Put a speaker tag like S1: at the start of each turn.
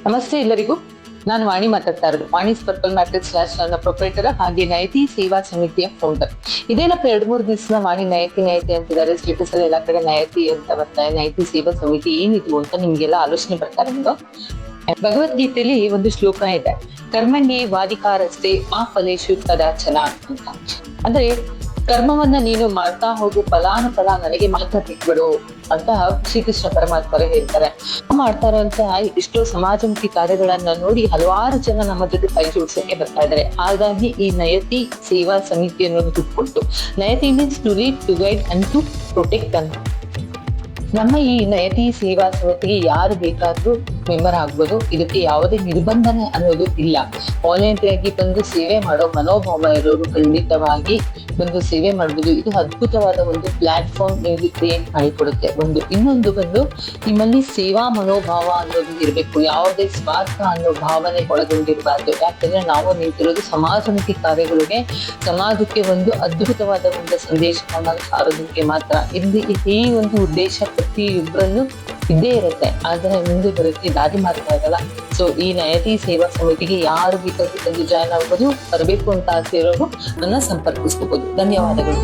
S1: ನಮಸ್ತೆ ಎಲ್ಲರಿಗೂ. ನಾನು ವಾಣಿ ಮಾತಾಡ್ತಾ ಇರೋದು. ವಾಣಿ ಪರ್ಪಲ್ ಮ್ಯಾಟ್ರಿಕ್ಸ್ ನನ್ನ ಪ್ರೊಪರೇಟರ್ ಹಾಗೆ ನಯತಿ ಸೇವಾ ಸಮಿತಿಯ ಫೌಂಡರ್. ಇದೇನಪ್ಪ 2-3 ದಿವಸ ವಾಣಿ ನಯತಿ ಅಂತಿದ್ದಾರೆ. ಸ್ಟೇಟಸ್ ಅಲ್ಲಿ ಎಲ್ಲಾ ಕಡೆ ನಯತಿ ಅಂತ ಬರ್ತಾರೆ. ನಯತಿ ಸೇವಾ ಸಮಿತಿ ಏನಿದು ಅಂತ ನಿಮ್ಗೆಲ್ಲ ಆಲೋಚನೆ ಬರ್ತಾರೆ. ಭಗವದ್ಗೀತೆಯಲ್ಲಿ ಒಂದು ಶ್ಲೋಕ ಇದೆ, ಕರ್ಮಣ್ಯೇ ವಾದಿಕಾರಸ್ತೆ ಮಾ ಫಲೇಶು ಕದಾಚನ ಅಂತ. ಅಂದ್ರೆ ಕರ್ಮವನ್ನ ನೀನು ಮಾಡ್ತಾ ಹೋಗು, ಫಲಾನುಫಲ ನನಗೆ ಮಾತ್ರ ಬಿಟ್ಬಿಡು ಅಂತ ಶ್ರೀಕೃಷ್ಣ ಪರಮಾತ್ಮರು ಹೇಳ್ತಾರೆ. ಮಾಡ್ತಾ ಇರುವಂತ ಎಷ್ಟೋ ಸಮಾಜಮುಖಿ ಕಾರ್ಯಗಳನ್ನ ನೋಡಿ ಹಲವಾರು ಜನ ನಮ್ಮ ಜೊತೆ ಕೈ ಜೋಡಿಸಕ್ಕೆ ಬರ್ತಾ ಇದ್ದಾರೆ. ಹಾಗಾಗಿ ಈ ನಯತಿ ಸೇವಾ ಸಮಿತಿಯನ್ನು ಹುಟ್ಟುಕೊಟ್ಟು, Nayati means to lead, to guide and to protect ಅಂತ. ನಮ್ಮ ಈ ನಯತಿ ಸೇವಾ ಸಮಿತಿಗೆ ಯಾರು ಬೇಕಾದ್ರೂ ಮೆಂಬರ್ ಆಗ್ಬೋದು. ಇದಕ್ಕೆ ಯಾವುದೇ ನಿರ್ಬಂಧನೆ ಅನ್ನೋದು ಇಲ್ಲ. ವಾಲಂಟಿಯರ್ ಆಗಿ ಬಂದು ಸೇವೆ ಮಾಡೋ ಮನೋಭಾವ ಇರೋರು ಖಂಡಿತವಾಗಿ ಬಂದು ಸೇವೆ ಮಾಡ್ಬೋದು. ಇದು ಅದ್ಭುತವಾದ ಒಂದು ಪ್ಲಾಟ್ಫಾರ್ಮ್ ನಿಮಗೆ ಕ್ರಿಯೇಟ್ ಮಾಡಿಕೊಡುತ್ತೆ. ಇನ್ನೊಂದು ನಿಮ್ಮಲ್ಲಿ ಸೇವಾ ಮನೋಭಾವ ಅನ್ನೋದು ಇರಬೇಕು. ಯಾವುದೇ ಸ್ವಾರ್ಥ ಅನ್ನೋ ಭಾವನೆ ಒಳಗೊಂಡಿರಬಾರ್ದು. ಯಾಕಂದ್ರೆ ನಾವು ನಿಂತಿರೋದು ಸಮಾಜಮುಖಿ ಕಾರ್ಯಗಳಿಗೆ, ಸಮಾಜಕ್ಕೆ ಒಂದು ಅದ್ಭುತವಾದ ಒಂದು ಸಂದೇಶವನ್ನ ಸಾರೋದಕ್ಕೆ ಮಾತ್ರ. ಇಲ್ಲಿ ಈ ಒಂದು ಉದ್ದೇಶ ಪ್ರತಿಯೊಬ್ಬರಲ್ಲೂ ಇದ್ದೇ ಇರುತ್ತೆ. ಆದ್ರೆ ಮುಂದೆ ಬರೋಕ್ಕೆ ದಾರಿ ಮಾಡ್ತಾ ಇರಲ್ಲ. ಸೊ ಈ ನಯತಿ ಸೇವಾ ಸಮಿತಿಗೆ ಯಾರು ಬೇಕಾದ್ರೂ ಬಂದು ಜಾಯ್ನ್ ಆಗ್ಬೋದು. ಬರಬೇಕು ಅಂತ ಆಸೆ ಇರೋರು ನನ್ನ ಸಂಪರ್ಕಿಸ್ಕೋಬಹುದು. ಧನ್ಯವಾದಗಳು.